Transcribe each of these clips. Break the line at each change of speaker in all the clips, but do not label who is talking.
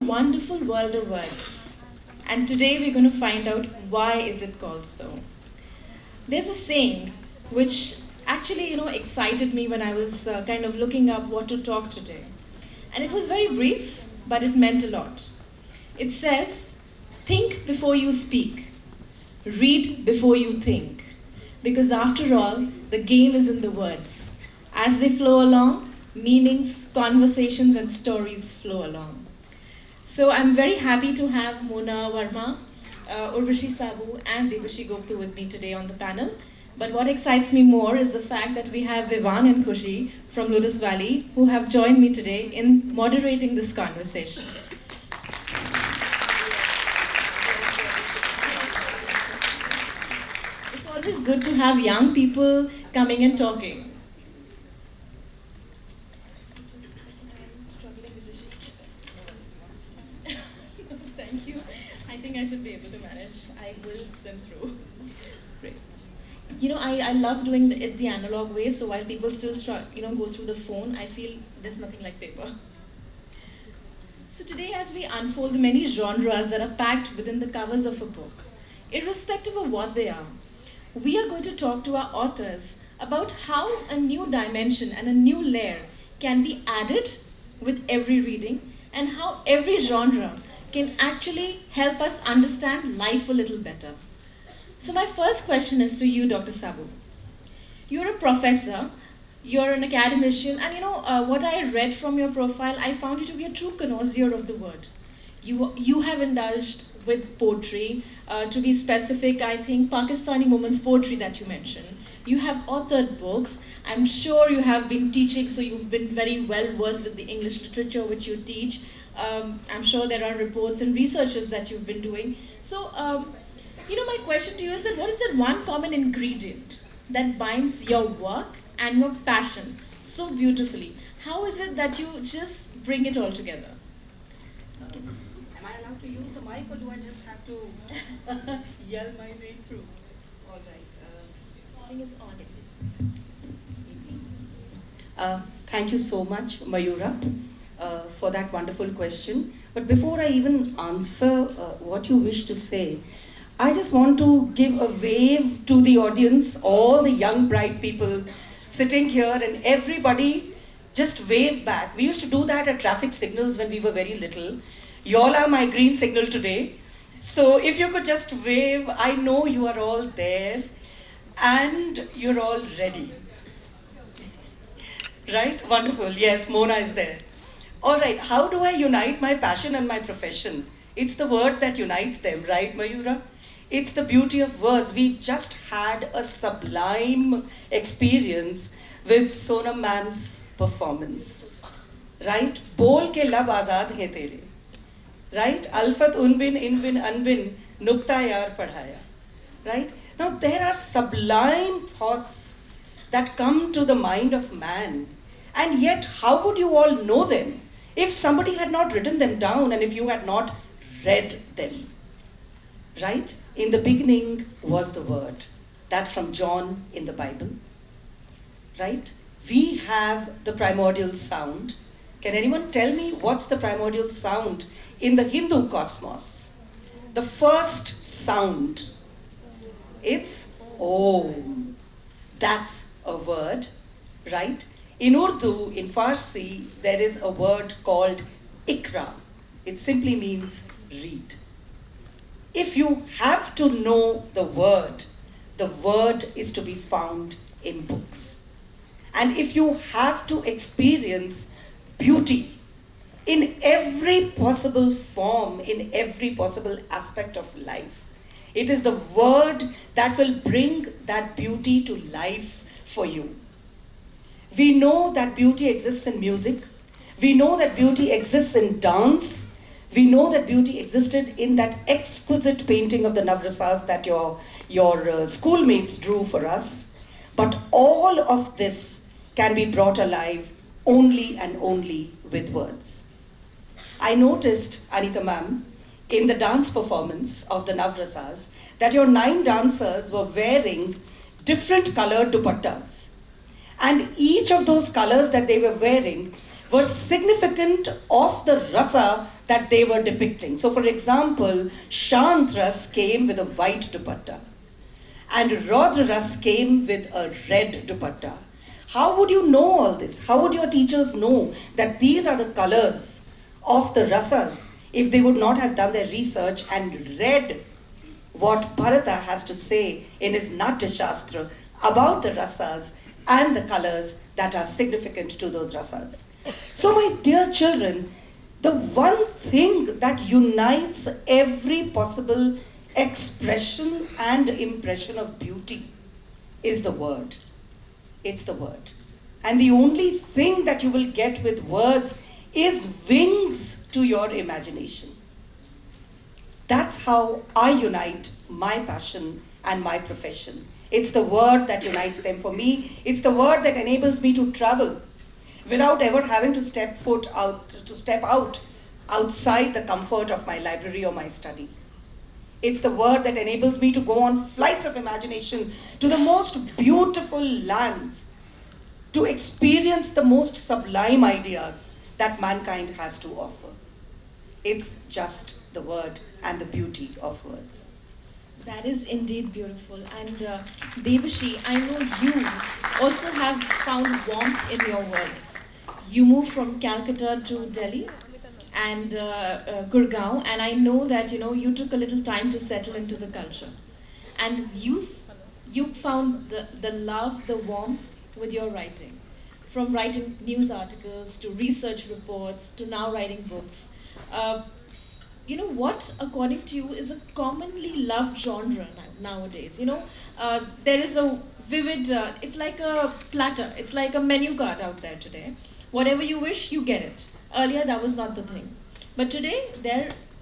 wonderful world of words. And today we're going to find out why is it called so. There's a saying which actually, excited me when I was kind of looking up what to talk today. And it was very brief, but it meant a lot. It says, think before you speak. Read before you think. Because after all, the game is in the words. As they flow along, meanings, conversations, and stories flow along. So I'm very happy to have Mona Verma, Urvashi Sabu, and Devashi Gupta with me today on the panel. But what excites me more is the fact that we have Vivan and Khushi from Lotus Valley who have joined me today in moderating this conversation. It's always good to have young people coming and talking. Thank you. I think I should be able to manage. I will swim through. Great. I love doing it the analog way, so while people still go through the phone, I feel there's nothing like paper. So today, as we unfold the many genres that are packed within the covers of a book, irrespective of what they are, we are going to talk to our authors about how a new dimension and a new layer can be added with every reading, and how every genre can actually help us understand life a little better. So my first question is to you, Dr. Sabu. You're a professor, you're an academician, and what I read from your profile, I found you to be a true connoisseur of the word. You have indulged with poetry. To be specific, I think Pakistani women's poetry that you mentioned. You have authored books. I'm sure you have been teaching, so you've been very well versed with the English literature which you teach. I'm sure there are reports and researches that you've been doing. So, my question to you is that what is that one common ingredient that binds your work and your passion so beautifully? How is it that you just bring it all together?
Am I allowed to use the mic, or do I just have to yell my way through? All right.
I think it's on.
Thank you so much, Mayura, for that wonderful question. But before I even answer what you wish to say, I just want to give a wave to the audience, all the young, bright people sitting here, and everybody just wave back. We used to do that at traffic signals when we were very little. Y'all are my green signal today. So if you could just wave, I know you are all there and you're all ready. Right? Wonderful. Yes, Mona is there. All right, how do I unite my passion and my profession? It's the word that unites them, right, Mayura? It's the beauty of words. We've just had a sublime experience with Sonam ma'am's performance. Right? Bol ke lab azad hain tere. Right? Alfat unbin, inbin, anbin, nukta yar padhaya. Right? Now there are sublime thoughts that come to the mind of man. And yet, how would you all know them if somebody had not written them down and if you had not read them? Right? In the beginning was the Word. That's from John in the Bible. Right? We have the primordial sound. Can anyone tell me what's the primordial sound in the Hindu cosmos? The first sound. It's Om. That's a word, right? In Urdu, in Farsi, there is a word called Ikra. It simply means read. If you have to know the word is to be found in books. And if you have to experience beauty in every possible form, in every possible aspect of life, it is the word that will bring that beauty to life for you. We know that beauty exists in music. We know that beauty exists in dance. We know that beauty existed in that exquisite painting of the Navrasas that your schoolmates drew for us. But all of this can be brought alive only and only with words. I noticed, Anita ma'am, in the dance performance of the Navrasas, that your 9 dancers were wearing different colored dupattas. And each of those colors that they were wearing were significant of the rasa that they were depicting. So for example, Shant Ras came with a white dupatta and Raudra Ras came with a red dupatta. How would you know all this? How would your teachers know that these are the colors of the rasas if they would not have done their research and read what Bharata has to say in his Natya Shastra about the rasas and the colors that are significant to those rasas? So my dear children, the one thing that unites every possible expression and impression of beauty is the word. It's the word. And the only thing that you will get with words is wings to your imagination. That's how I unite my passion and my profession. It's the word that unites them. For me, it's the word that enables me to travel without ever having to step out outside the comfort of my library or my study. It's the word that enables me to go on flights of imagination to the most beautiful lands, to experience the most sublime ideas that mankind has to offer. It's just the word and the beauty of words.
That is indeed beautiful. And Devashi, I know you also have found warmth in your words. You moved from Calcutta to Delhi and Gurgaon, and I know that you took a little time to settle into the culture, and you found the love, the warmth with your writing, from writing news articles to research reports to now writing books. What, according to you, is a commonly loved genre nowadays? There is a vivid, it's like a platter, it's like a menu card out there today. Whatever you wish, you get it. Earlier, that was not the thing. But today,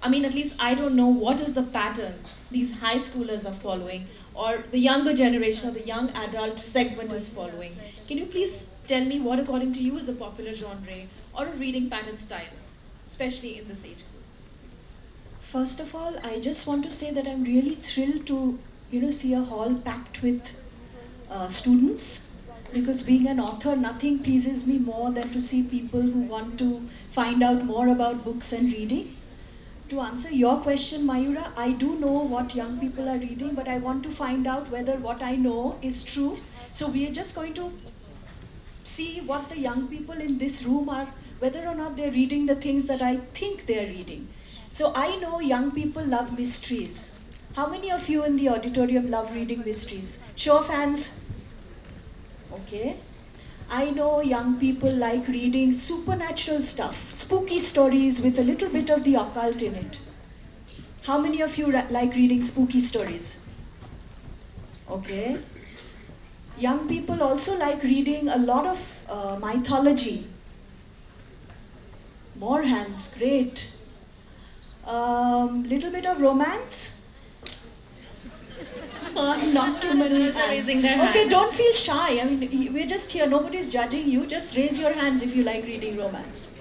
at least I don't know what is the pattern these high schoolers are following, or the younger generation or the young adult segment is following. Can you please tell me what, according to you, is a popular genre or a reading pattern style, especially in this age group?
First of all, I just want to say that I'm really thrilled to, see a hall packed with students. Because being an author, nothing pleases me more than to see people who want to find out more about books and reading. To answer your question, Mayura, I do know what young people are reading, but I want to find out whether what I know is true. So we are just going to see what the young people in this room are, whether or not they're reading the things that I think they're reading. So I know young people love mysteries. How many of you in the auditorium love reading mysteries? Show of hands. Okay. I know young people like reading supernatural stuff, spooky stories with a little bit of the occult in it. How many of you like reading spooky stories? Okay. Young people also like reading a lot of mythology. More hands, great. Little bit of romance. Not too many hands.
Raising their hands.
Okay, don't feel shy. We're just here. Nobody's judging you. Just raise your hands if you like reading romance.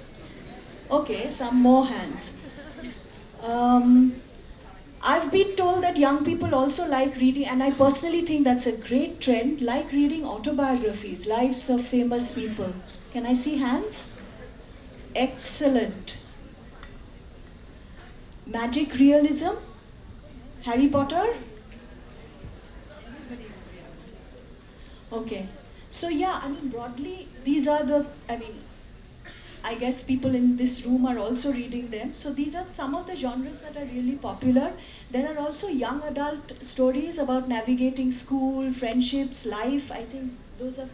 Okay, some more hands. I've been told that young people also like reading, and I personally think that's a great trend, like reading autobiographies, lives of famous people. Can I see hands? Excellent. Magic realism? Harry Potter? Okay. So yeah, broadly, these are the, I guess people in this room are also reading them. So these are some of the genres that are really popular. There are also young adult stories about navigating school, friendships, life. I think those are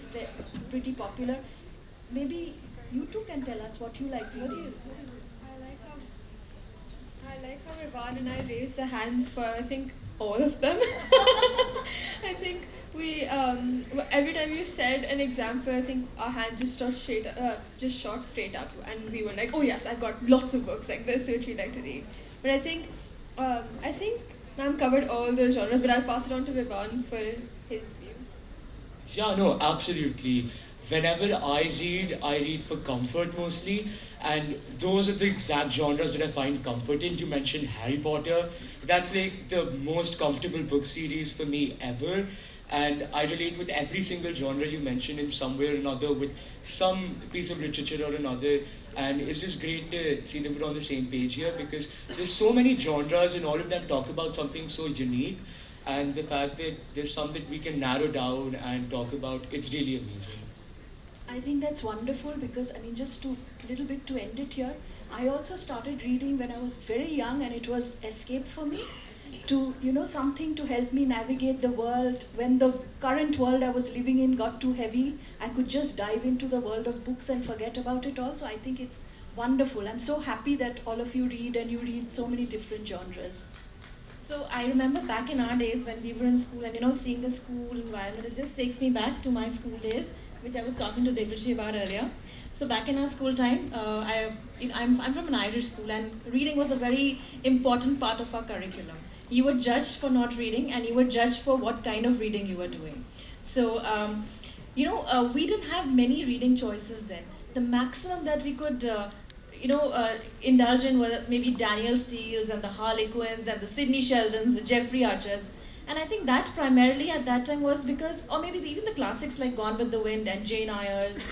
pretty popular. Maybe you two can tell us what you like. What do you?
I like how Ivan and I raised the hands for, I think, all of them. I think we, every time you said an example, I think our hand just shot straight up, and we were like, oh yes, I've got lots of books like this which we like to read. But I think ma'am covered all the genres, but I'll pass it on to Ivan for his view.
Yeah, no, absolutely. Whenever I read for comfort mostly, and those are the exact genres that I find comfort in. You mentioned Harry Potter. That's like the most comfortable book series for me ever, and I relate with every single genre you mentioned in some way or another, with some piece of literature or another. And it's just great to see that we're on the same page here, because there's so many genres and all of them talk about something so unique. And the fact that there's some that we can narrow down and talk about, it's really amazing.
I think that's wonderful because, I mean, just to little bit to end it here, I also started reading when I was very young and it was escape for me to, something to help me navigate the world. When the current world I was living in got too heavy, I could just dive into the world of books and forget about it all. So I think it's wonderful. I'm so happy that all of you read and you read so many different genres.
So I remember back in our days when we were in school and seeing the school environment, it just takes me back to my school days, which I was talking to Devashi about earlier. So back in our school time, I'm from an Irish school and reading was a very important part of our curriculum. You were judged for not reading and you were judged for what kind of reading you were doing. So, we didn't have many reading choices then. The maximum that we could indulge in were maybe Daniel Steele's and the Harlequins and the Sidney Sheldons, the Jeffrey Archers. And I think that primarily at that time was because, or maybe even the classics like Gone with the Wind and Jane Eyre's.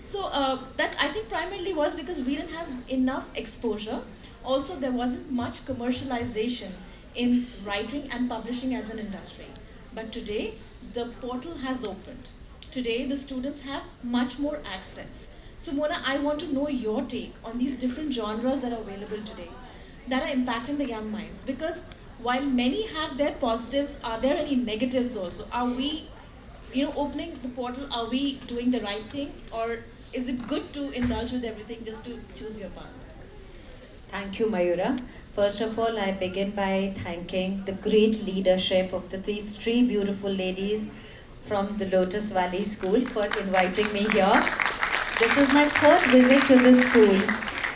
So that I think primarily was because we didn't have enough exposure. Also, there wasn't much commercialization in writing and publishing as an industry. But today, the portal has opened. Today, the students have much more access. So Mona, I want to know your take on these different genres that are available today that are impacting the young minds. Because while many have their positives, are there any negatives also? Are we, opening the portal, are we doing the right thing? Or is it good to indulge with everything just to choose your path?
Thank you, Mayura. First of all, I begin by thanking the great leadership of these three beautiful ladies from the Lotus Valley School for inviting me here. This is my third visit to this school,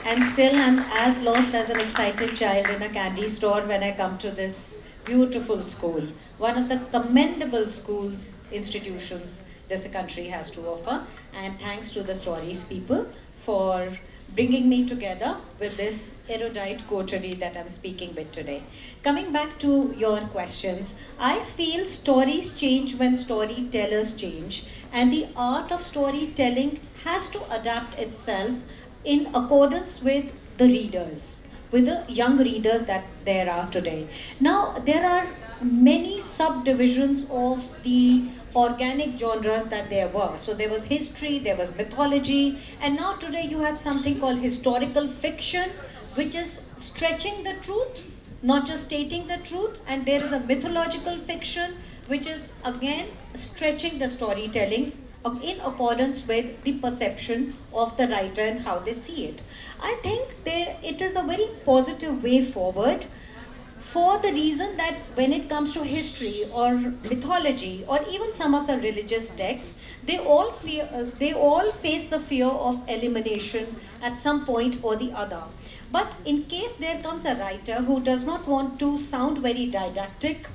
and still I'm as lost as an excited child in a candy store when I come to this beautiful school. One of the commendable schools, institutions this country has to offer. And thanks to the Stories people for bringing me together with this erudite coterie that I'm speaking with today. Coming back to your questions, I feel stories change when storytellers change, and the art of storytelling has to adapt itself in accordance with the readers, with the young readers that there are today. Now, there are many subdivisions of the organic genres that there were. So there was history, there was mythology, and now today you have something called historical fiction, which is stretching the truth, not just stating the truth, and there is a mythological fiction, which is again stretching the storytelling in accordance with the perception of the writer and how they see it. I think it is a very positive way forward, for the reason that when it comes to history or mythology or even some of the religious texts, they all face the fear of elimination at some point or the other. But in case there comes a writer who does not want to sound very didactic,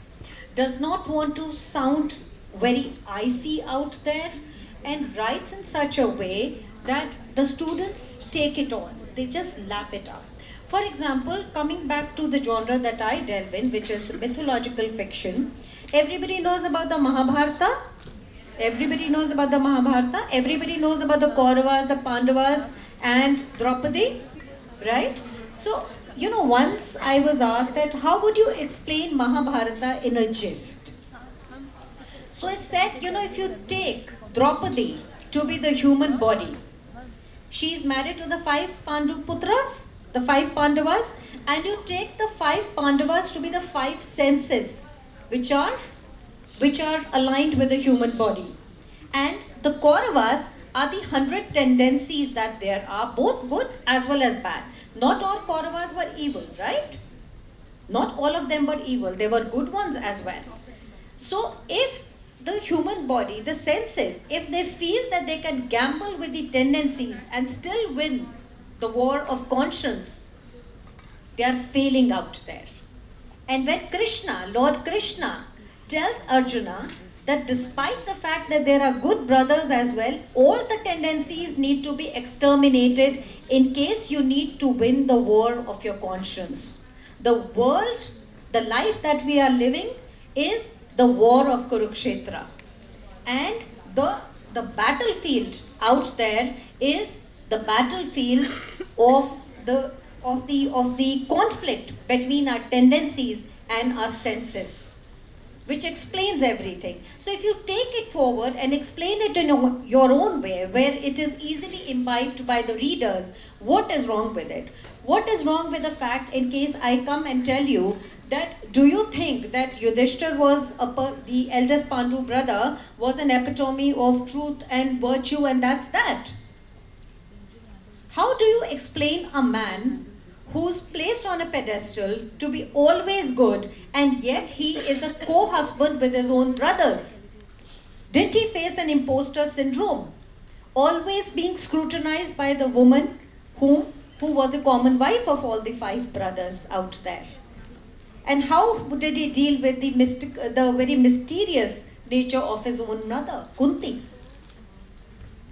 does not want to sound very icy out there, and writes in such a way that the students take it on, they just lap it up. For example, coming back to the genre that I delve in, which is mythological fiction, everybody knows about the Mahabharata. Everybody knows about the Mahabharata. Everybody knows about the Kauravas, the Pandavas, and Draupadi, right? So, once I was asked that, how would you explain Mahabharata in a gist? So I said, if you take Draupadi to be the human body, she is married to the 5 Pandu Putras, the 5 Pandavas, and you take the 5 Pandavas to be the 5 senses, which are aligned with the human body. And the Kauravas are the 100 tendencies that there are, both good as well as bad. Not all Kauravas were evil, right? Not all of them were evil. There were good ones as well. So if the human body, the senses, if they feel that they can gamble with the tendencies and still win the war of conscience, they are failing out there. And when Lord Krishna, tells Arjuna that despite the fact that there are good brothers as well, all the tendencies need to be exterminated in case you need to win the war of your conscience. The world, the life that we are living is the war of Kurukshetra. And the battlefield out there is the battlefield of the conflict between our tendencies and our senses, which explains everything. So if you take it forward and explain it in your own way, where it is easily imbibed by the readers, what is wrong with it? What is wrong with the fact, in case I come and tell you that, do you think that Yudhishthir was the eldest Pandu brother, was an epitome of truth and virtue, and that's that? How do you explain a man who's placed on a pedestal to be always good, and yet he is a co-husband with his own brothers? Didn't he face an imposter syndrome? Always being scrutinized by the woman who was the common wife of all the 5 brothers out there. And how did he deal with the very mysterious nature of his own mother, Kunti?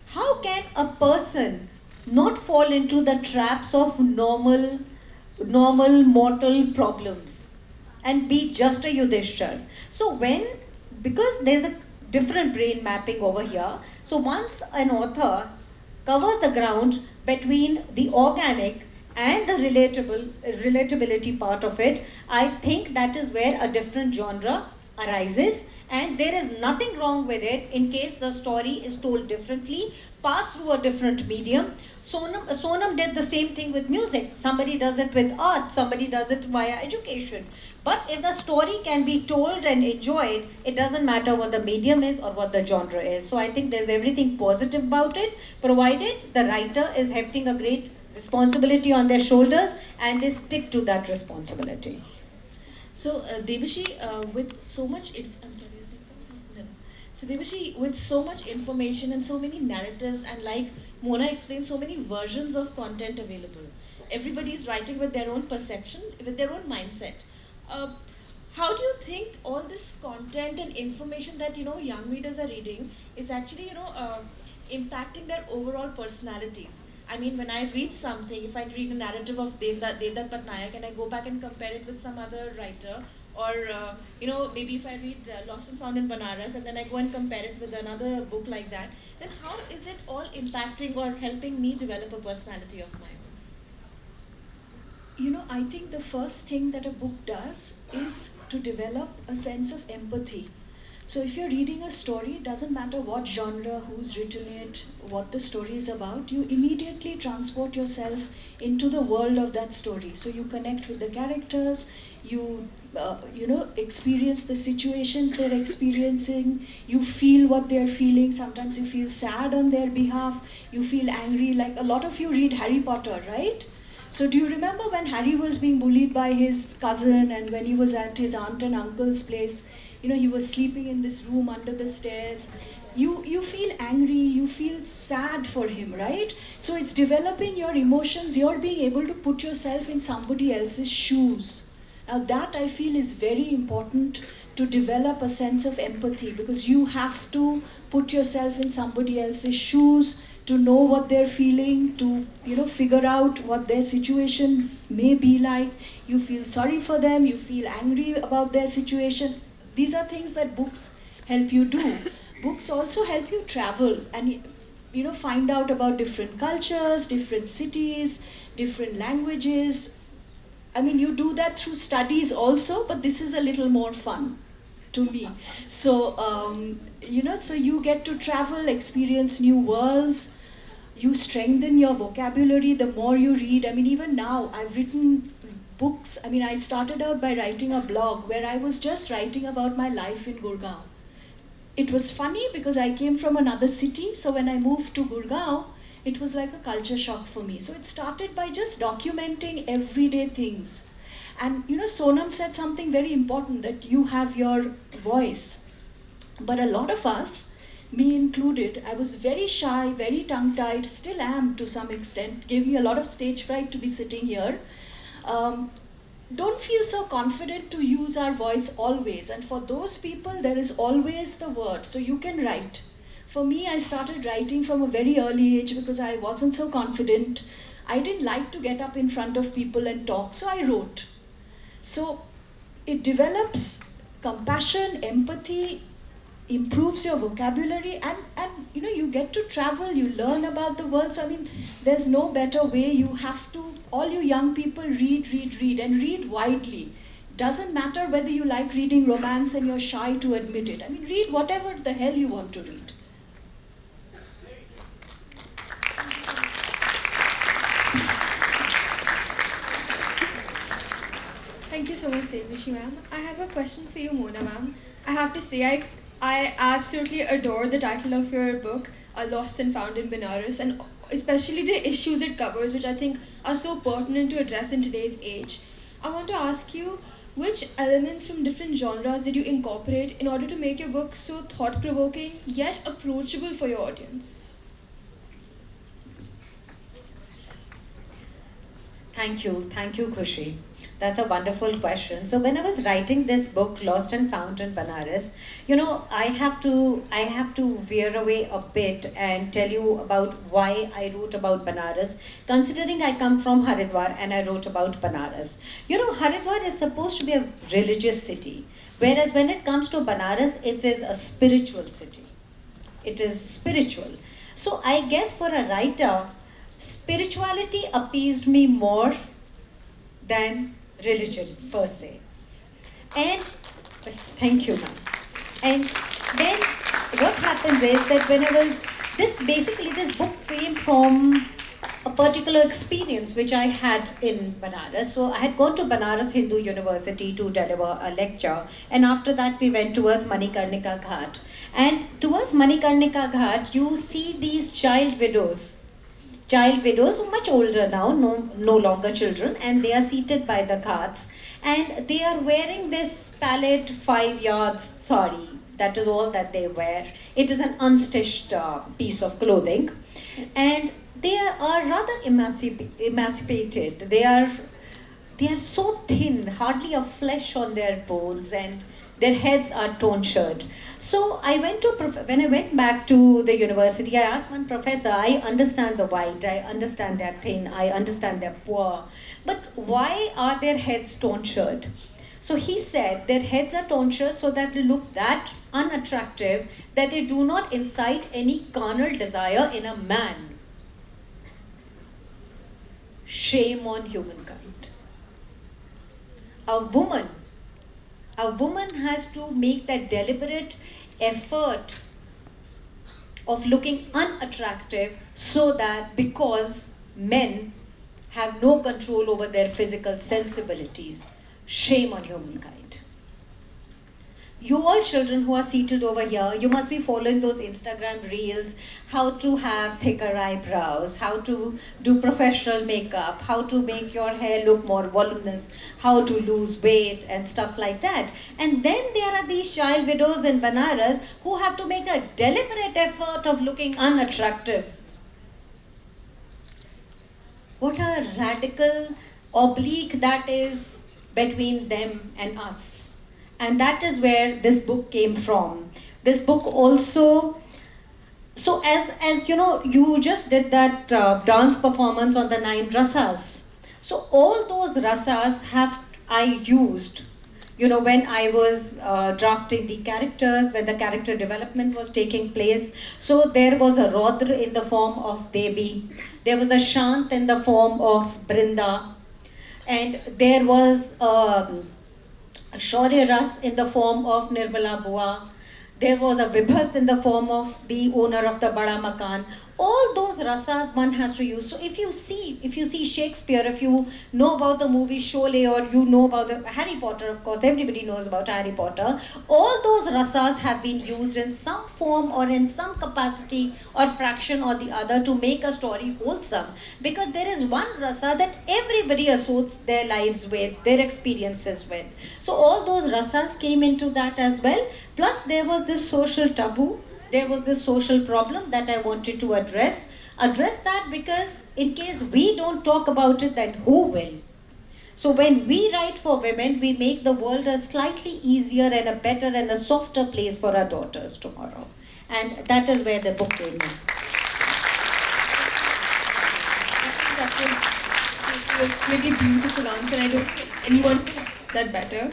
How can a person not fall into the traps of normal mortal problems and be just a Yudhishthir? So because there's a different brain mapping over here, so once an author covers the ground between the organic and the relatability part of it, I think that is where a different genre arises, and there is nothing wrong with it in case the story is told differently, passed through a different medium. Sonam did the same thing with music. Somebody does it with art, somebody does it via education. But if the story can be told and enjoyed, it doesn't matter what the medium is or what the genre is. So I think there's everything positive about it, provided the writer is hefting a great responsibility on their shoulders and they stick to that responsibility.
So Debashi, with so much, I'm sorry, you saying something? No. So Debashi, with so much information and so many narratives, and like Mona explained, so many versions of content available. Everybody's writing with their own perception, with their own mindset. How do you think all this content and information that young readers are reading is actually impacting their overall personalities? I mean, when I read something, if I read a narrative of Devdutt Patnaik and I go back and compare it with some other writer, or maybe if I read Lost and Found in Banaras and then I go and compare it with another book like that, then how is it all impacting or helping me develop a personality of my own?
I think the first thing that a book does is to develop a sense of empathy. So if you're reading a story, it doesn't matter what genre, who's written it, what the story is about, you immediately transport yourself into the world of that story. So you connect with the characters, you experience the situations they're experiencing, you feel what they're feeling. Sometimes you feel sad on their behalf, you feel angry. Like a lot of you read Harry Potter, right? So do you remember when Harry was being bullied by his cousin, and when he was at his aunt and uncle's place, he was sleeping in this room under the stairs. You feel angry, you feel sad for him, right? So it's developing your emotions, you're being able to put yourself in somebody else's shoes. Now that I feel is very important, to develop a sense of empathy, because you have to put yourself in somebody else's shoes to know what they're feeling, to figure out what their situation may be like. You feel sorry for them, you feel angry about their situation. These are things that books help you do. Books also help you travel and find out about different cultures, different cities, different languages. I mean, you do that through studies also, but this is a little more fun to me. So, so you get to travel, experience new worlds. You strengthen your vocabulary the more you read. I mean, even now, I've written books. I mean, I started out by writing a blog where I was just writing about my life in Gurugram. It was funny because I came from another city, so when I moved to Gurugram, it was like a culture shock for me. So it started by just documenting everyday things. And Sonam said something very important, that you have your voice. But a lot of us, me included, I was very shy, very tongue-tied, still am to some extent, gave me a lot of stage fright to be sitting here. Don't feel so confident to use our voice always. And for those people, there is always the word, so you can write. For me, I started writing from a very early age because I wasn't so confident. I didn't like to get up in front of people and talk, so I wrote. So it develops compassion, empathy, improves your vocabulary, and you get to travel, you learn about the world. So I mean, there's no better way. You have to, all you young people, read and read widely. Doesn't matter whether you like reading romance and you're shy to admit it. I mean, read whatever the hell you want to read.
Thank you so much, Devishi ma'am. I have a question for you, Mona ma'am. I have to say, I absolutely adore the title of your book, Lost and Found in Benares, and especially the issues it covers, which I think are so pertinent to address in today's age. I want to ask you, which elements from different genres did you incorporate in order to make your book so thought-provoking yet approachable for your audience?
Thank you, Khushi. That's a wonderful question. So when I was writing this book, Lost and Found in Benares, I have to veer away a bit and tell you about why I wrote about Benares, considering I come from Haridwar and I wrote about Benares. Haridwar is supposed to be a religious city, whereas when it comes to Benares, it is a spiritual city. It is spiritual. So I guess for a writer, spirituality appeased me more than religion per se. And thank you, ma'am. And then what happens is that when I was this book came from a particular experience which I had in Banaras. So I had gone to Banaras Hindu University to deliver a lecture, and after that we went towards Manikarnika Ghat. And towards Manikarnika Ghat, you see these child widows much older now, no longer children, and they are seated by the ghats, and they are wearing this pallid 5 yards sari. That is all that they wear. It is an unstitched piece of clothing, and they are rather emacipated. They are so thin, hardly a flesh on their bones, and their heads are tonsured. So when I went back to the university, I asked one professor, I understand the white, I understand they're thin, I understand they're poor, but why are their heads tonsured? So he said their heads are tonsured so that they look that unattractive that they do not incite any carnal desire in a man. Shame on humankind. A woman has to make that deliberate effort of looking unattractive so that, because men have no control over their physical sensibilities. Shame on humankind. You all children who are seated over here, you must be following those Instagram reels, how to have thicker eyebrows, how to do professional makeup, how to make your hair look more voluminous, how to lose weight and stuff like that. And then there are these child widows in Banaras who have to make a deliberate effort of looking unattractive. What a radical oblique that is between them and us. And that is where this book came from. This book also, so as you know, you just did that dance performance on the 9 rasas. So all those rasas I used, when I was drafting the characters, when the character development was taking place. So there was a Rodra in the form of Devi, there was a Shant in the form of Brinda, and there was Shaurya Ras in the form of Nirmala Bua. There was a Vibhas in the form of the owner of the Bada Makan. All those rasas one has to use. So if you see Shakespeare, if you know about the movie Sholay, or you know about the Harry Potter, of course, everybody knows about Harry Potter. All those rasas have been used in some form or in some capacity or fraction or the other to make a story wholesome. Because there is one rasa that everybody associates their lives with, their experiences with. So all those rasas came into that as well. Plus there was this social taboo. There was this social problem that I wanted to address. Address that because in case we don't talk about it, then who will? So when we write for women, we make the world a slightly easier and a better and a softer place for our daughters tomorrow. And that is where the book came in.
That was a really beautiful answer. I don't think anyone could have that better.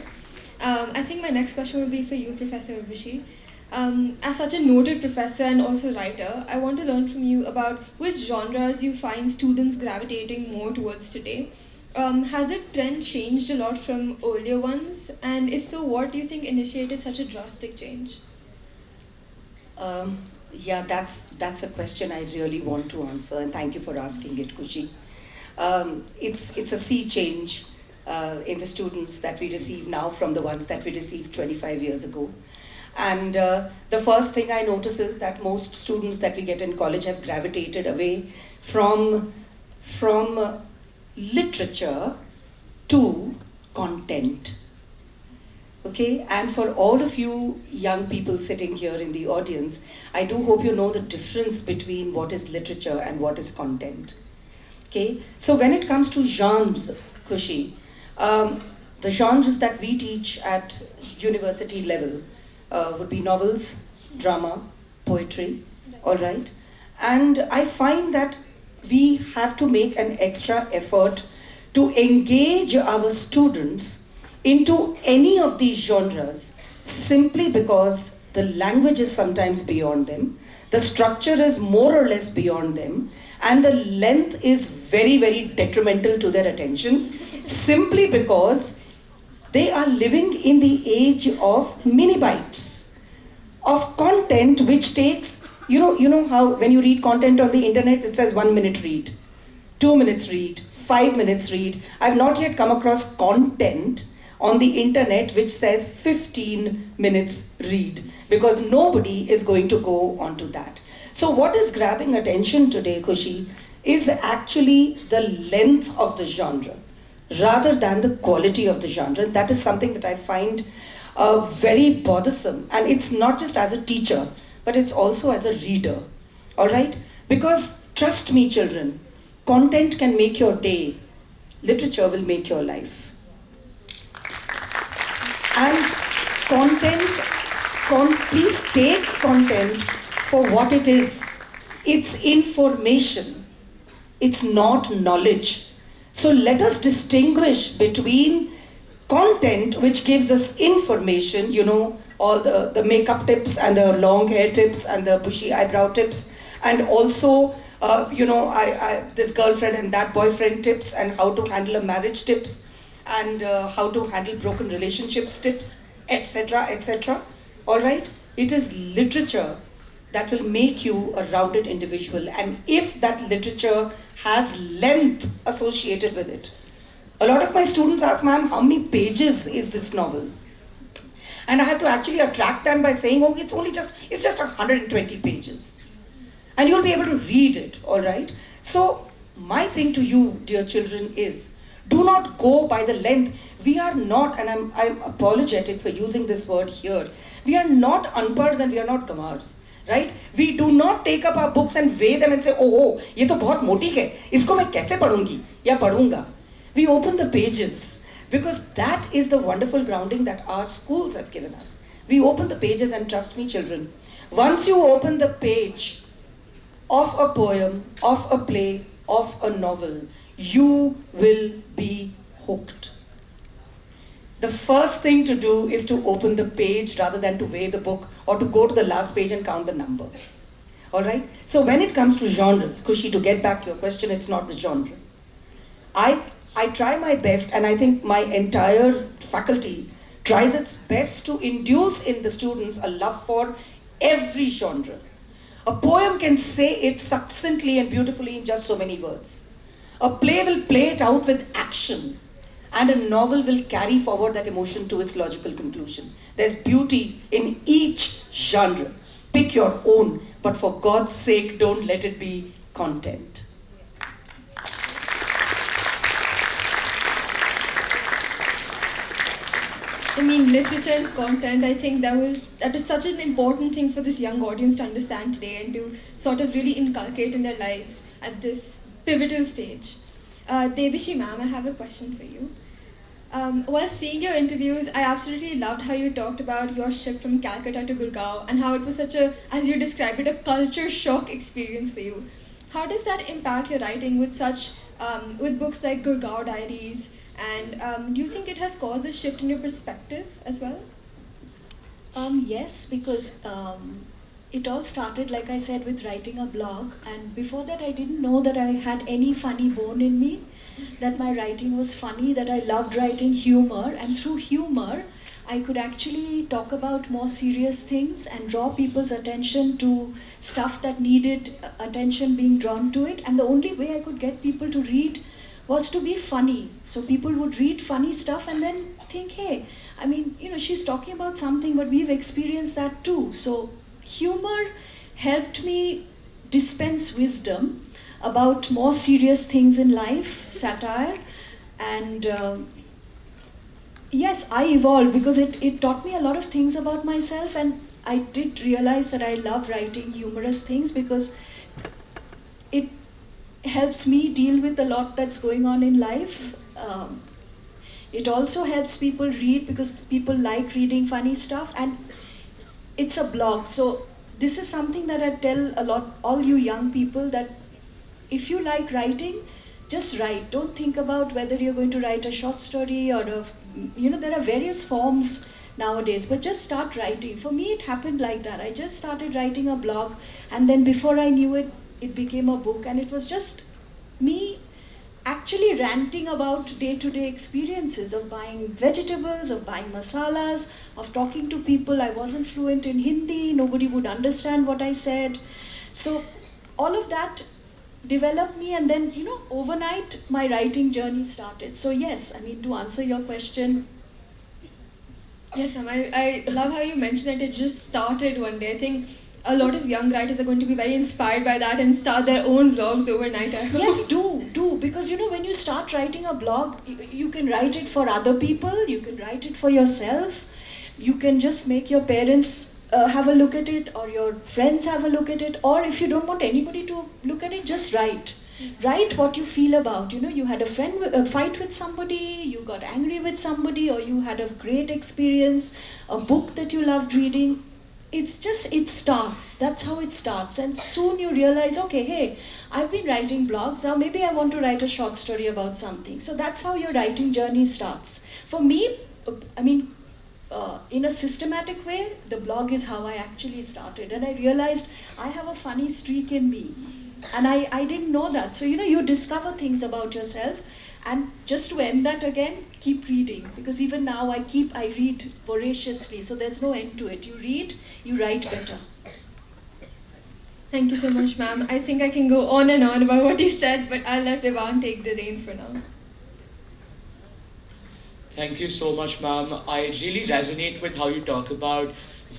I think my next question will be for you, Professor Urvashi. As such a noted professor and also writer, I want to learn from you about which genres you find students gravitating more towards today. Has the trend changed a lot from earlier ones? And if so, what do you think initiated such a drastic change?
Yeah, that's a question I really want to answer, and thank you for asking it, Kushi. It's a sea change in the students that we receive now from the ones that we received 25 years ago. And the first thing I notice is that most students that we get in college have gravitated away from literature to content. Okay, and for all of you young people sitting here in the audience, I do hope you know the difference between what is literature and what is content. Okay, so when it comes to genres, Kushi, the genres that we teach at university level would be novels, drama, poetry, all right? And I find that we have to make an extra effort to engage our students into any of these genres simply because the language is sometimes beyond them, the structure is more or less beyond them, and the length is very, very detrimental to their attention simply because they are living in the age of mini bytes, of content which takes, you know how when you read content on the internet, it says 1 minute read, 2 minutes read, 5 minutes read. I've not yet come across content on the internet which says 15 minutes read, because nobody is going to go onto that. So what is grabbing attention today, Kushi, is actually the length of the genre rather than the quality of the genre. That is something that I find very bothersome, and it's not just as a teacher, but it's also as a reader, all right? Because trust me, children, content can make your day, literature will make your life. And please take content for what it is. It's information. It's not knowledge. So let us distinguish between content which gives us information, you know, all the makeup tips and the long hair tips and the bushy eyebrow tips, and also, this girlfriend and that boyfriend tips, and how to handle a marriage tips, and how to handle broken relationships tips, etc., etc. All right? It is literature that will make you a rounded individual. And if that literature has length associated with it, a lot of my students ask, ma'am, how many pages is this novel? And I have to actually attract them by saying, oh, it's just 120 pages. And you'll be able to read it, all right? So my thing to you, dear children, is do not go by the length. We are not, and I'm apologetic for using this word here, we are not unpards and we are not gamars, right? We do not take up our books and weigh them and say, oh, ये तो बहुत मोटी है, इसको मैं कैसे पढ़ूंगी या पढ़ूंगा? We open the pages, because that is the wonderful grounding that our schools have given us. We open the pages, and trust me, children, once you open the page of a poem, of a play, of a novel, you will be hooked. The first thing to do is to open the page rather than to weigh the book or to go to the last page and count the number. All right? So when it comes to genres, Kushi, to get back to your question, it's not the genre. I try my best, and I think my entire faculty tries its best to induce in the students a love for every genre. A poem can say it succinctly and beautifully in just so many words. A play will play it out with action, and a novel will carry forward that emotion to its logical conclusion. There's beauty in each genre. Pick your own, but for God's sake, don't let it be content.
I mean, literature and content, I think that is such an important thing for this young audience to understand today and to sort of really inculcate in their lives at this pivotal stage. Devishi ma'am, I have a question for you. While seeing your interviews, I absolutely loved how you talked about your shift from Calcutta to Gurgaon and how it was such a, as you described it, a culture shock experience for you. How does that impact your writing with with books like Gurgaon Diaries? And do you think it has caused a shift in your perspective as well?
Yes, because it all started, like I said, with writing a blog. And before that, I didn't know that I had any funny bone in me, that my writing was funny, that I loved writing humor. And through humor, I could actually talk about more serious things and draw people's attention to stuff that needed attention being drawn to it. And the only way I could get people to read was to be funny. So people would read funny stuff and then think, hey, I mean, she's talking about something, but we've experienced that too. So humor helped me dispense wisdom about more serious things in life, satire. And yes, I evolved because it taught me a lot of things about myself. And I did realize that I love writing humorous things because it helps me deal with a lot that's going on in life. It also helps people read because people like reading funny stuff, and it's a blog. So this is something that I tell all you young people, that if you like writing, just write. Don't think about whether you're going to write a short story or there are various forms nowadays, but just start writing. For me, it happened like that. I just started writing a blog, and then before I knew it, it became a book, and it was just me actually ranting about day-to-day experiences of buying vegetables, of buying masalas, of talking to people. I wasn't fluent in Hindi, nobody would understand what I said. So all of that developed me, and then, overnight my writing journey started. So yes, I mean, to answer your question,
Yes, ma'am. I love how you mentioned that it just started one day. I think a lot of young writers are going to be very inspired by that and start their own blogs overnight, I hope.
yes, do, because when you start writing a blog, you can write it for other people, you can write it for yourself, you can just make your parents have a look at it, or your friends have a look at it, or if you don't want anybody to look at it, just write. Write what you feel about. You had a fight with somebody, you got angry with somebody, or you had a great experience, a book that you loved reading. It starts. That's how it starts. And soon you realize, okay, hey, I've been writing blogs, now maybe I want to write a short story about something. So that's how your writing journey starts. For me, I mean, in a systematic way, the blog is how I actually started. And I realized I have a funny streak in me. And I didn't know that. So, you discover things about yourself. And just to end that again, keep reading. Because even now I read voraciously. So there's no end to it. You read, you write better.
Thank you so much, ma'am. I think I can go on and on about what you said, but I'll let Vivan take the reins for now.
Thank you so much, ma'am. I really resonate with how you talk about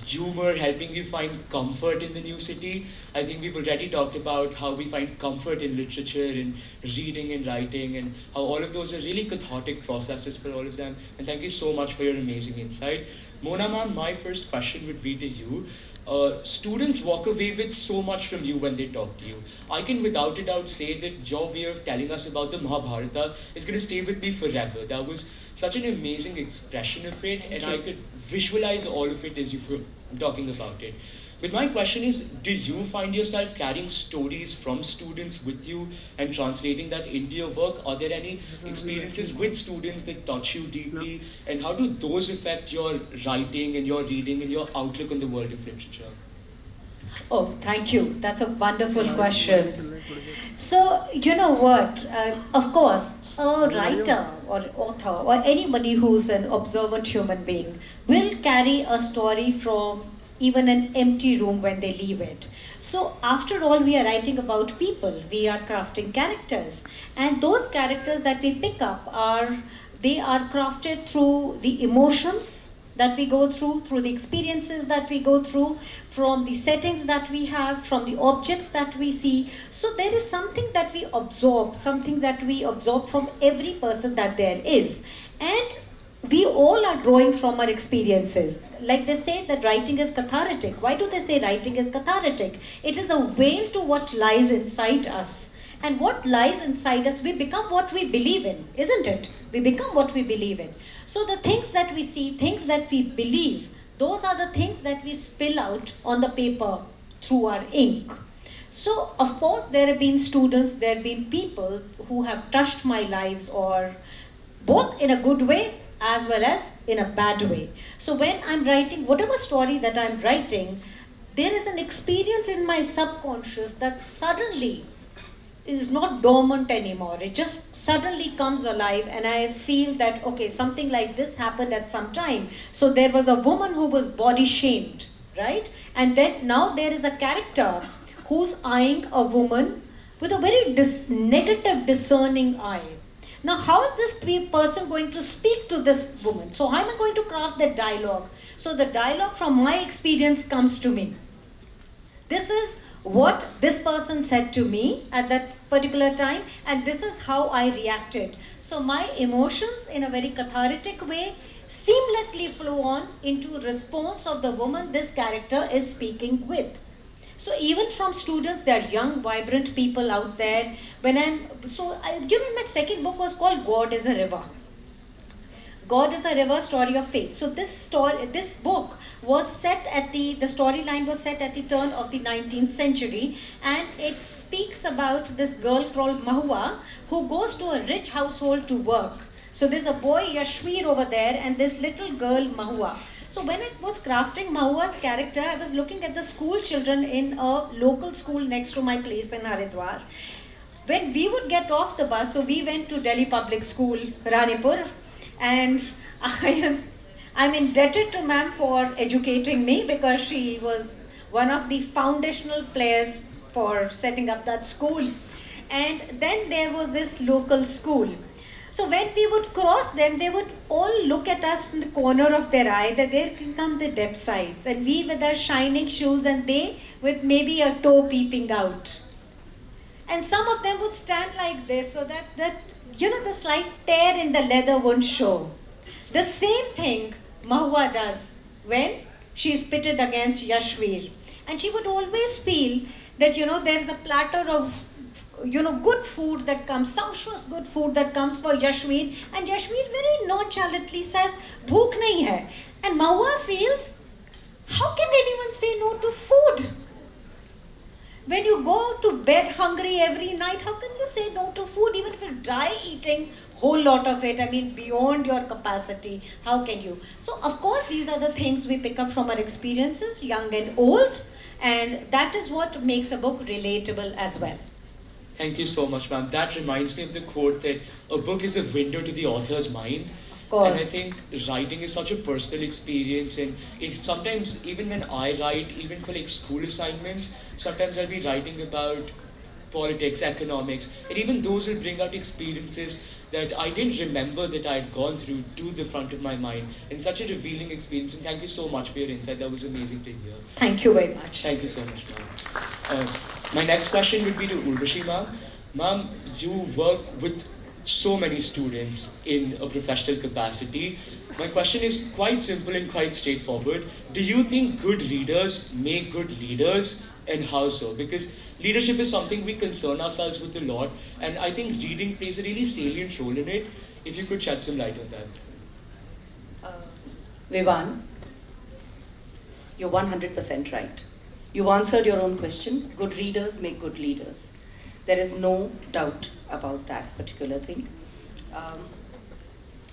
humor helping you find comfort in the new city. I think we've already talked about how we find comfort in literature and reading and writing, and how all of those are really cathartic processes for all of them. And thank you so much for your amazing insight. Mona ma'am, my first question would be to you. Students walk away with so much from you when they talk to you. I can without a doubt say that your way of telling us about the Mahabharata is going to stay with me forever. That was such an amazing expression of it, and I could visualize all of it as you were talking about it. But my question is, do you find yourself carrying stories from students with you and translating that into your work? Are there any experiences with students that touch you deeply? And how do those affect your writing and your reading and your outlook on the world of literature?
Oh, thank you. That's a wonderful question. So, you know what? Of course, a writer or author or anybody who's an observant human being will carry a story from even an empty room when they leave it. So after all, we are writing about people, we are crafting characters, and those characters that we pick up they are crafted through the emotions that we go through the experiences that we go through, from the settings that we have, from the objects that we see. So there is something that we absorb from every person that there is. And we all are drawing from our experiences. Like they say that writing is cathartic. Why do they say writing is cathartic? It is a veil to what lies inside us. And what lies inside us, we become what we believe in, isn't it? We become what we believe in. So the things that we see, things that we believe, those are the things that we spill out on the paper through our ink. So of course there have been students, there have been people who have touched my lives, or both in a good way as well as in a bad way. So when I'm writing, whatever story that I'm writing, there is an experience in my subconscious that suddenly is not dormant anymore. It just suddenly comes alive, and I feel that, okay, something like this happened at some time. So there was a woman who was body shamed, right? And then now there is a character who's eyeing a woman with a very negative discerning eye. Now how is this person going to speak to this woman? So how am I going to craft that dialogue? So the dialogue from my experience comes to me. This is what this person said to me at that particular time, and this is how I reacted. So my emotions, in a very cathartic way, seamlessly flow on into response of the woman this character is speaking with. So even from students, there are young, vibrant people out there. My second book was called God is a River. God is the River, Story of Faith. So this book was set at the storyline was set at the turn of the 19th century, and it speaks about this girl called Mahua who goes to a rich household to work. So there's a boy Yashvir over there and this little girl Mahua. So when I was crafting Mahua's character, I was looking at the school children in a local school next to my place in Haridwar. When we would get off the bus, so we went to Delhi Public School, Ranipur, and I'm indebted to ma'am for educating me, because she was one of the foundational players for setting up that school. And then there was this local school. So when we would cross them, they would all look at us in the corner of their eye, that there can come the depsites, and we with our shining shoes and they with maybe a toe peeping out. And some of them would stand like this, so that the slight tear in the leather won't show. The same thing Mahua does when she is pitted against Yashvir. And she would always feel that, there is a platter of, good food that comes, sumptuous good food that comes for Yashvir. And Yashvir very nonchalantly says, "Bhook nahi hai." And Mahua feels, how can anyone say no to food? When you go to bed hungry every night, how can you say no to food? Even if you die eating whole lot of it, beyond your capacity, how can you? So of course these are the things we pick up from our experiences, young and old, and that is what makes a book relatable as well.
Thank you so much, ma'am. That reminds me of the quote that a book is a window to the author's mind.
Of course.
And I think writing is such a personal experience, and it sometimes, even when I write, even for like school assignments, sometimes I'll be writing about politics, economics, and even those will bring out experiences that I didn't remember that I had gone through to the front of my mind. And such a revealing experience, and thank you so much for your insight. That was amazing to hear.
Thank you very much.
Thank you so much, ma'am. My next question would be to Urvashi, ma'am. Ma'am, you work with so many students in a professional capacity. My question is quite simple and quite straightforward. Do you think good readers make good leaders, and how so? Because leadership is something we concern ourselves with a lot, and I think reading plays a really salient role in it. If you could shed some light on that.
Vivan, you're 100% right. You've answered your own question. Good readers make good leaders. There is no doubt about that particular thing.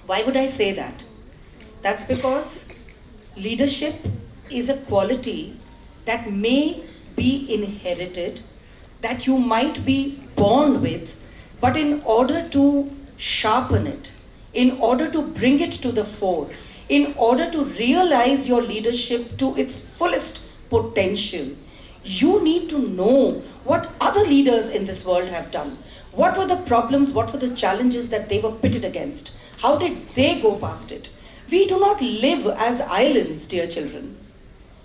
Why would I say that? That's because leadership is a quality that may be inherited, that you might be born with, but in order to sharpen it, in order to bring it to the fore, in order to realize your leadership to its fullest potential, you need to know what other leaders in this world have done. What were the problems, what were the challenges that they were pitted against? How did they go past it? We do not live as islands, dear children.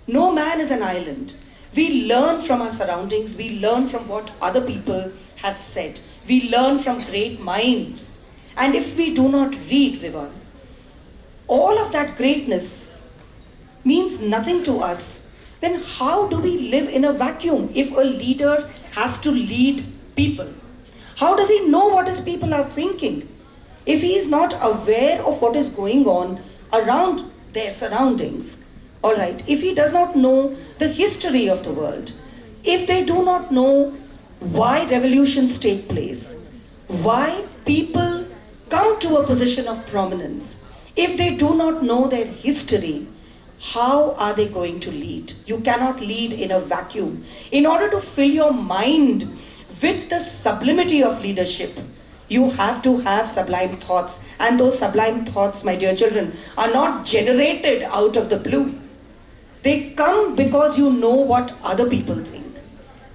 No man is an island. We learn from our surroundings, we learn from what other people have said. We learn from great minds. And if we do not read, Vivan, all of that greatness means nothing to us. Then how do we live in a vacuum if a leader has to lead people? How does he know what his people are thinking if he is not aware of what is going on around their surroundings? All right, if he does not know the history of the world, if they do not know why revolutions take place, why people come to a position of prominence, If they do not know their history, how are they going to lead? You cannot lead in a vacuum. In order to fill your mind with the sublimity of leadership, you have to have sublime thoughts. And those sublime thoughts, my dear children, are not generated out of the blue. They come because you know what other people think.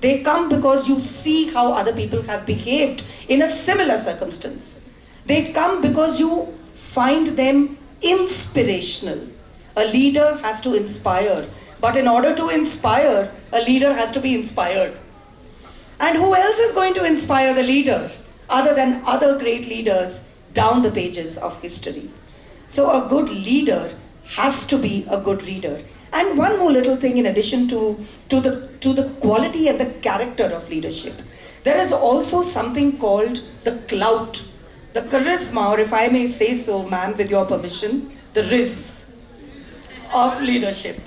They come because you see how other people have behaved in a similar circumstance. They come because you find them inspirational. A leader has to inspire, but in order to inspire, a leader has to be inspired. And who else is going to inspire the leader other than other great leaders down the pages of history? So a good leader has to be a good reader. And one more little thing in addition to the quality and the character of leadership. There is also something called the clout, the charisma, or if I may say so, ma'am, with your permission, the riz of leadership.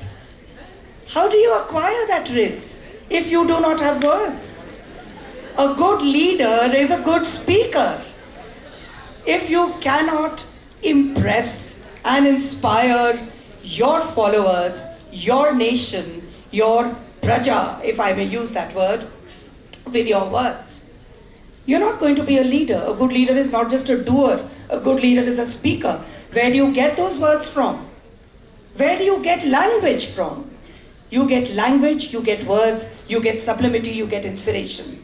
How do you acquire that riz if you do not have words? A good leader is a good speaker. If you cannot impress and inspire your followers, your nation, your praja, if I may use that word, with your words, you're not going to be a leader. A good leader is not just a doer. A good leader is a speaker. Where do you get those words from? Where do you get language from? You get language, you get words, you get sublimity, you get inspiration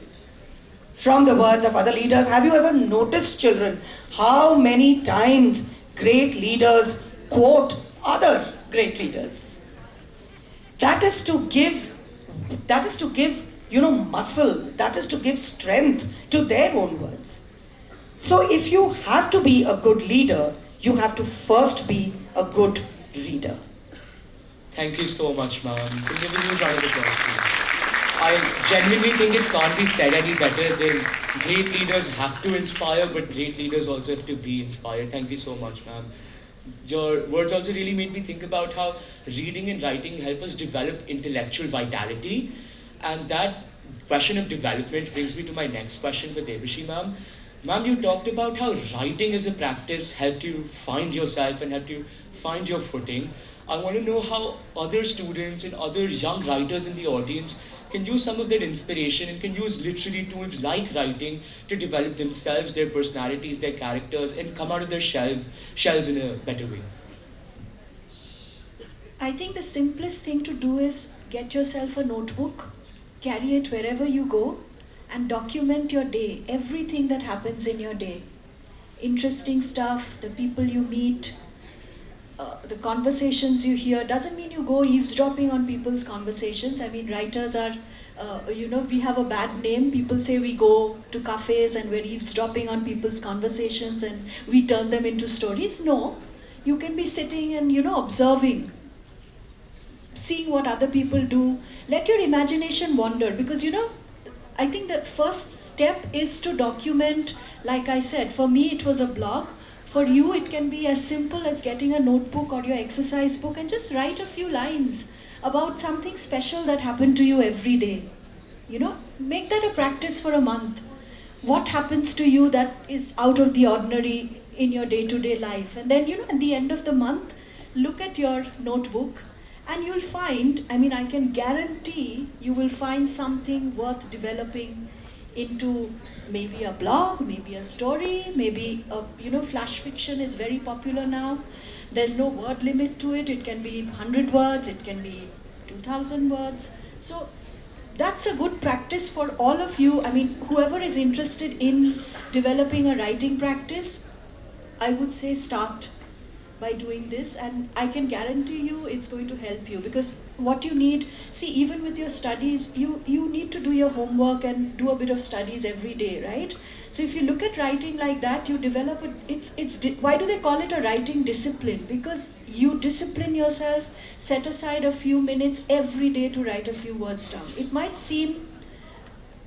from the words of other leaders. Have you ever noticed, children, how many times great leaders quote other great leaders? That is to give, muscle, that is to give strength to their own words. So if you have to be a good leader, you have to first be a good reader.
Thank you so much, ma'am. Can you give a huge round of applause, please? I genuinely think it can't be said any better than great leaders have to inspire, but great leaders also have to be inspired. Thank you so much, ma'am. Your words also really made me think about how reading and writing help us develop intellectual vitality. And that question of development brings me to my next question for Debashi, ma'am. Ma'am, you talked about how writing as a practice helped you find yourself and helped you find your footing. I want to know how other students and other young writers in the audience can use some of that inspiration and can use literary tools like writing to develop themselves, their personalities, their characters, and come out of their shells in a better way.
I think the simplest thing to do is get yourself a notebook, carry it wherever you go, and document your day, everything that happens in your day. Interesting stuff, the people you meet, the conversations you hear. Doesn't mean you go eavesdropping on people's conversations. I mean, writers are, we have a bad name. People say we go to cafes and we're eavesdropping on people's conversations and we turn them into stories. No, you can be sitting and, observing, seeing what other people do. Let your imagination wander, because, I think the first step is to document. Like I said, for me it was a blog. For you, it can be as simple as getting a notebook or your exercise book and just write a few lines about something special that happened to you every day. Make that a practice for a month. What happens to you that is out of the ordinary in your day-to-day life? And then, at the end of the month, look at your notebook and you'll find, I can guarantee you will find something worth developing into maybe a blog, maybe a story, maybe flash fiction is very popular now. There's no word limit to it. It can be 100 words, it can be 2,000 words. So that's a good practice for all of you. Whoever is interested in developing a writing practice, I would say start by doing this, and I can guarantee you it's going to help you, because what you need, even with your studies, you need to do your homework and do a bit of studies every day, right? So if you look at writing like that, you develop why do they call it a writing discipline? Because you discipline yourself, set aside a few minutes every day to write a few words down. It might seem,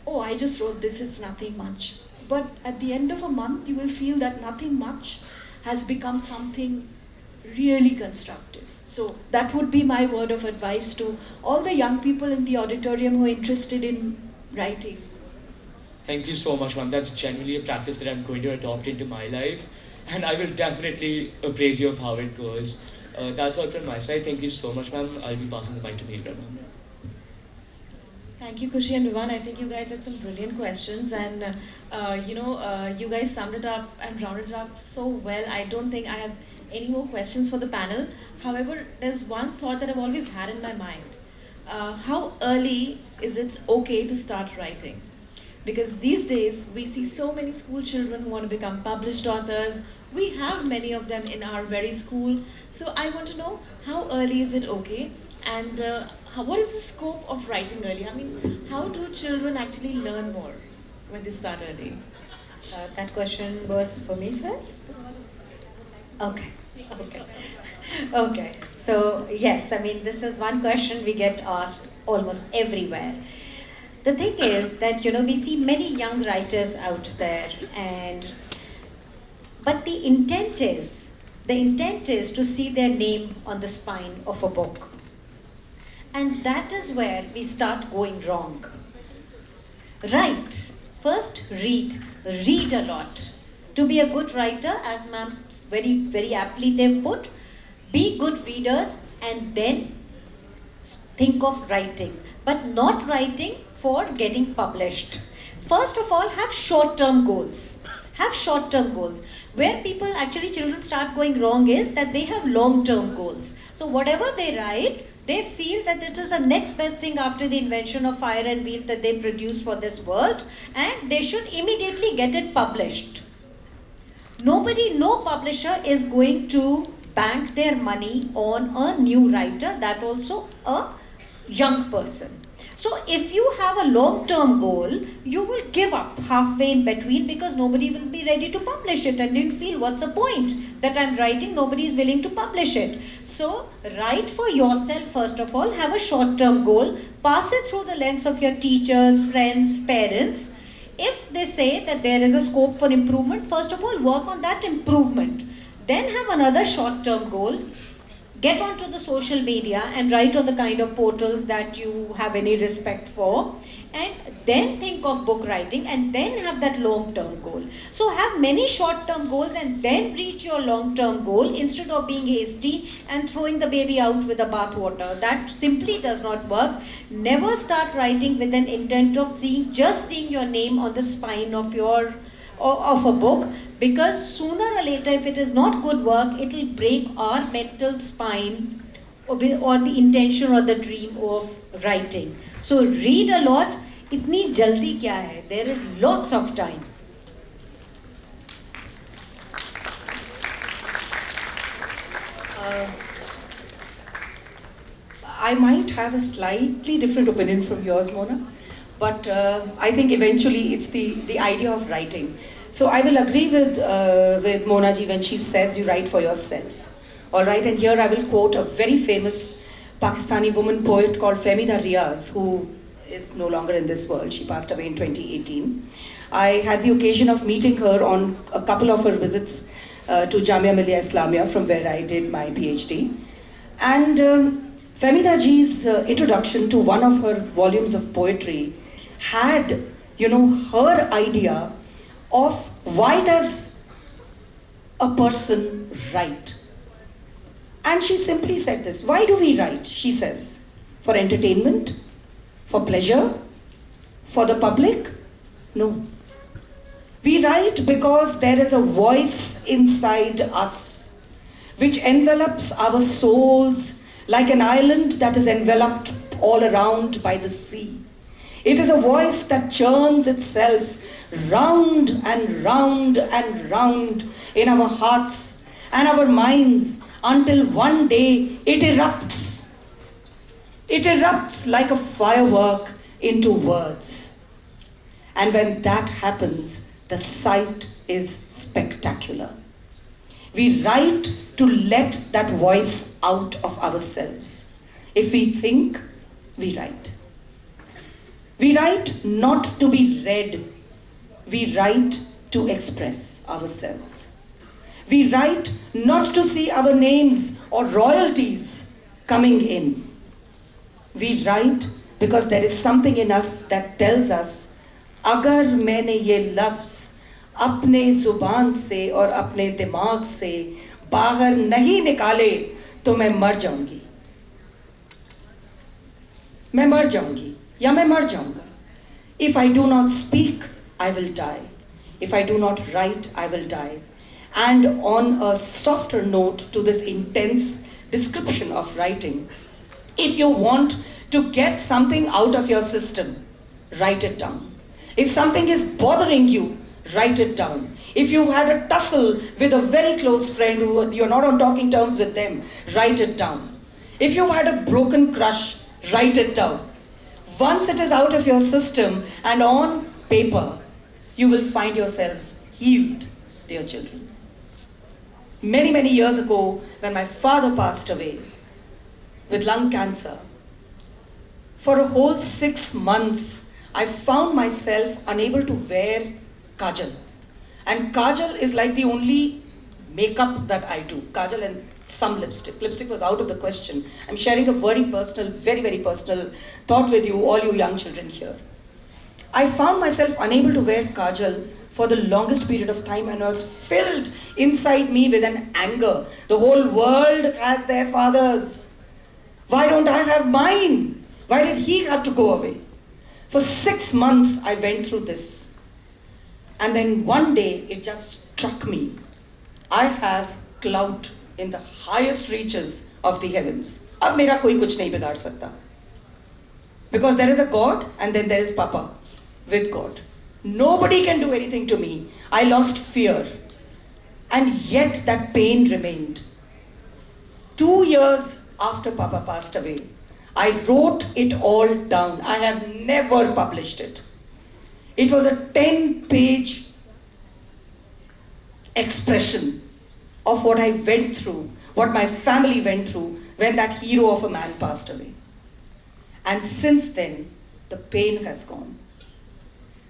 oh, I just wrote this, it's nothing much. But at the end of a month, you will feel that nothing much has become something really constructive. So that would be my word of advice to all the young people in the auditorium who are interested in writing.
Thank you so much, ma'am. That's genuinely a practice that I'm going to adopt into my life. and I will definitely appraise you of how it goes. That's all from my side. Thank you so much, ma'am. I'll be passing the mic to Mayura, ma'am.
Thank you, Kushi and Vivan. I think you guys had some brilliant questions, and you guys summed it up and rounded it up so well. I don't think I have any more questions for the panel. However, there's one thought that I've always had in my mind. How early is it okay to start writing? Because these days we see so many school children who want to become published authors. We have many of them in our very school. So I want to know, how early is it okay? And what is the scope of writing early? I mean, how do children actually learn more when they start early?
That question was for me first? Okay. Okay. Okay. So, yes, I mean, this is one question we get asked almost everywhere. The thing is that, we see many young writers out there, but the intent is to see their name on the spine of a book. And that is where we start going wrong. Write. First, read. Read a lot. To be a good writer, as ma'am very, very aptly they've put, be good readers and then think of writing. But not writing for getting published. First of all, have short-term goals. Have short-term goals. Where children start going wrong is that they have long-term goals. So whatever they write, they feel that it is the next best thing after the invention of fire and wheel that they produce for this world, and they should immediately get it published. No publisher is going to bank their money on a new writer, that also a young person. So if you have a long-term goal, you will give up halfway in between because nobody will be ready to publish it, and you'll feel, what's the point that I'm writing, nobody is willing to publish it. So write for yourself first of all, have a short-term goal, pass it through the lens of your teachers, friends, parents. If they say that there is a scope for improvement, first of all work on that improvement. Then have another short-term goal. Get onto the social media and write on the kind of portals that you have any respect for, and then think of book writing, and then have that long-term goal. So have many short-term goals and then reach your long-term goal instead of being hasty and throwing the baby out with the bathwater. That simply does not work. Never start writing with an intent of just seeing your name on the spine of a book, because sooner or later, if it is not good work, it will break our mental spine or the intention or the dream of writing. So read a lot. Itni jaldi kya hai? There is lots of time.
I might have a slightly different opinion from yours, Mona, but I think eventually it's the idea of writing. So I will agree with Mona ji when she says you write for yourself. All right, and here I will quote a very famous Pakistani woman poet called Fehmida Riaz, who is no longer in this world. She passed away in 2018. I had the occasion of meeting her on a couple of her visits to Jamia Millia Islamia, from where I did my PhD. And Fehmida ji's introduction to one of her volumes of poetry had, her idea of why does a person write. And she simply said this, why do we write? She says, for entertainment, for pleasure, for the public? No. We write because there is a voice inside us which envelops our souls like an island that is enveloped all around by the sea. It is a voice that churns itself round and round and round in our hearts and our minds until one day it erupts. It erupts like a firework into words. And when that happens, the sight is spectacular. We write to let that voice out of ourselves. If we think, we write. We write not to be read. We write to express ourselves. We write not to see our names or royalties coming in. We write because there is something in us that tells us, agar maine ye lafz अपने जुबान से और अपने दिमाग से बाहर नहीं निकाले तो मैं मर जाऊंगी, मैं मर जाऊंगी या मैं मर जाऊंगा. If I do not speak, I will die. If I do not write, I will die. And on a softer note to this intense description of writing, if you want to get something out of your system, write it down. If something is bothering you, write it down. If you've had a tussle with a very close friend who you're not on talking terms with them, write it down. If you've had a broken crush, write it down. Once it is out of your system and on paper, you will find yourselves healed, dear children. Many, many years ago, when my father passed away with lung cancer, for a whole 6 months, I found myself unable to wear kajal. And kajal is like the only makeup that I do. Kajal and some lipstick. Lipstick was out of the question. I'm sharing a very personal, very, very personal thought with you, all you young children here. I found myself unable to wear kajal for the longest period of time, and I was filled inside me with an anger. The whole world has their fathers. Why don't I have mine? Why did he have to go away? For 6 months I went through this. And then one day it just struck me. I have clout in the highest reaches of the heavens. Ab mera koi kuch nahi bigaad sakta. Because there is a God and then there is Papa with God. Nobody can do anything to me. I lost fear. And yet that pain remained. 2 years after Papa passed away, I wrote it all down. I have never published it. It was a 10-page expression of what I went through, what my family went through when that hero of a man passed away. And since then, the pain has gone.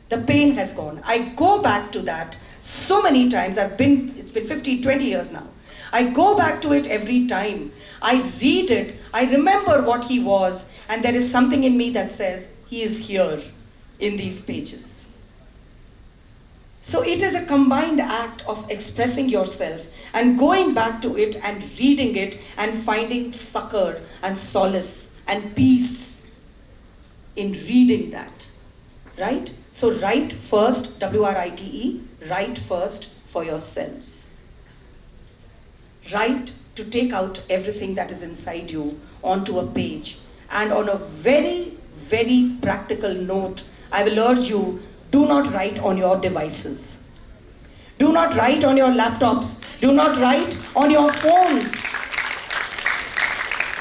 The pain has gone. I go back to that so many times. It's been 15, 20 years now. I go back to it every time. I read it, I remember what he was, and there is something in me that says, he is here in these pages. So it is a combined act of expressing yourself and going back to it and reading it and finding succor and solace and peace in reading that, right? So write first, W-R-I-T-E, write first for yourselves. Write to take out everything that is inside you onto a page. And on a very, very practical note, I will urge you, do not write on your devices. Do not write on your laptops. Do not write on your phones.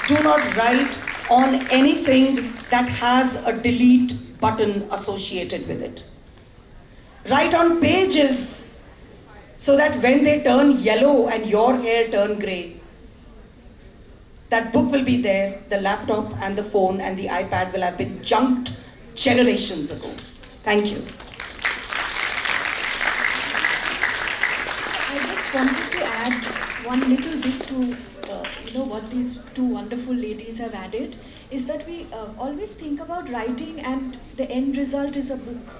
Do not write on anything that has a delete button associated with it. Write on pages so that when they turn yellow and your hair turn grey, that book will be there, the laptop and the phone and the iPad will have been junked generations ago. Thank you.
I just wanted to add one little bit to what these two wonderful ladies have added, is that we always think about writing and the end result is a book.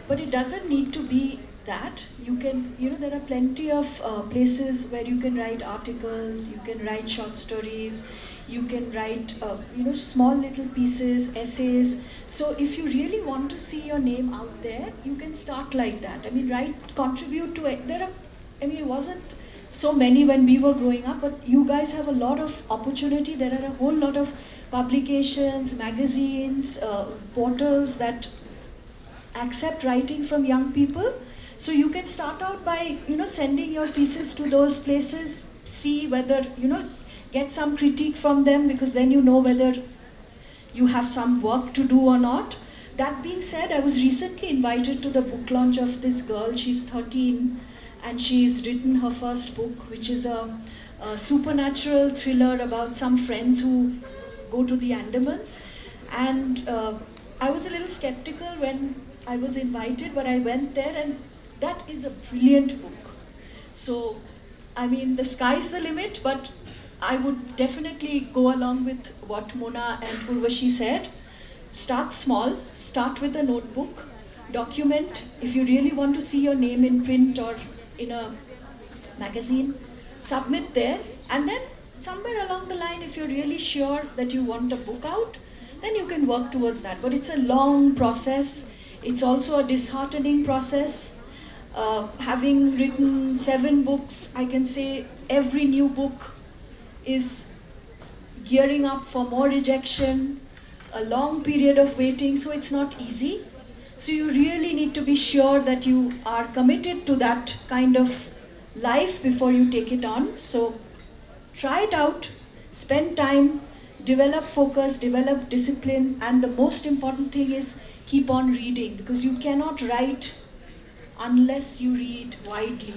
But it doesn't need to be that. You can, there are plenty of places where you can write articles, you can write short stories, you can write, small little pieces, essays. So if you really want to see your name out there, you can start like that. I mean, contribute to it. It wasn't so many when we were growing up, but you guys have a lot of opportunity. There are a whole lot of publications, magazines, portals that accept writing from young people. So you can start out by, sending your pieces to those places, see whether, get some critique from them, because then you know whether you have some work to do or not. That being said, I was recently invited to the book launch of this girl. She's 13 and she's written her first book, which is a supernatural thriller about some friends who go to the Andamans. And I was a little skeptical when I was invited, but I went there, and that is a brilliant book. So, the sky's the limit, but I would definitely go along with what Mona and Urvashi said. Start small, start with a notebook, document. If you really want to see your name in print or in a magazine, submit there, and then somewhere along the line, if you're really sure that you want a book out, then you can work towards that. But it's a long process. It's also a disheartening process. Having written 7 books, I can say every new book is gearing up for more rejection, a long period of waiting, so it's not easy. So you really need to be sure that you are committed to that kind of life before you take it on. So try it out, spend time, develop focus, develop discipline, and the most important thing is keep on reading, because you cannot write unless you read widely.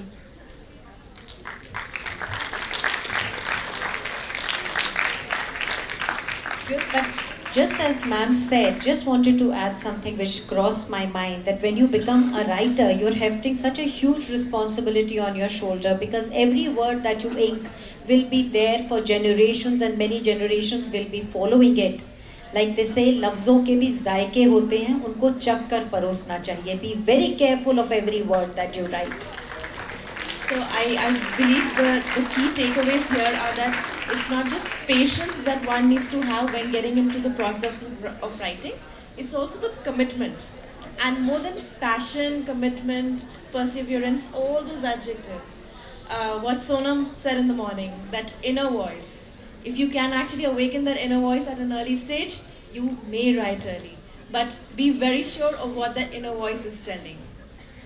Good, but just as ma'am said, just wanted to add something which crossed my mind, that when you become a writer, you're hefting such a huge responsibility on your shoulder, because every word that you ink will be there for generations and many generations will be following it. Like they say, लफ्ज़ों के भी जायके होते हैं, उनको चख कर परोसना चाहिए. Be very careful of every word that you write.
So I believe the key takeaways here are that it's not just patience that one needs to have when getting into the process of writing. It's also the commitment. And more than passion, commitment, perseverance, all those adjectives. What Sonam said in the morning, that inner voice. If you can actually awaken that inner voice at an early stage, you may write early. But be very sure of what that inner voice is telling.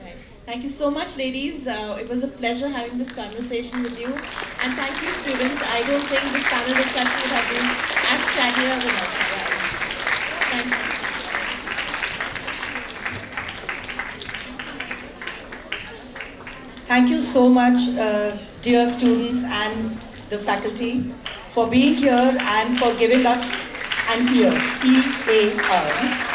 Right. Thank you so much, ladies. It was a pleasure having this conversation with you. And thank you, students. I don't think this panel discussion would have been as chattier without you guys. Thank you.
Thank you so much, dear students and the faculty, for being here and for giving us an ear, E-A-R.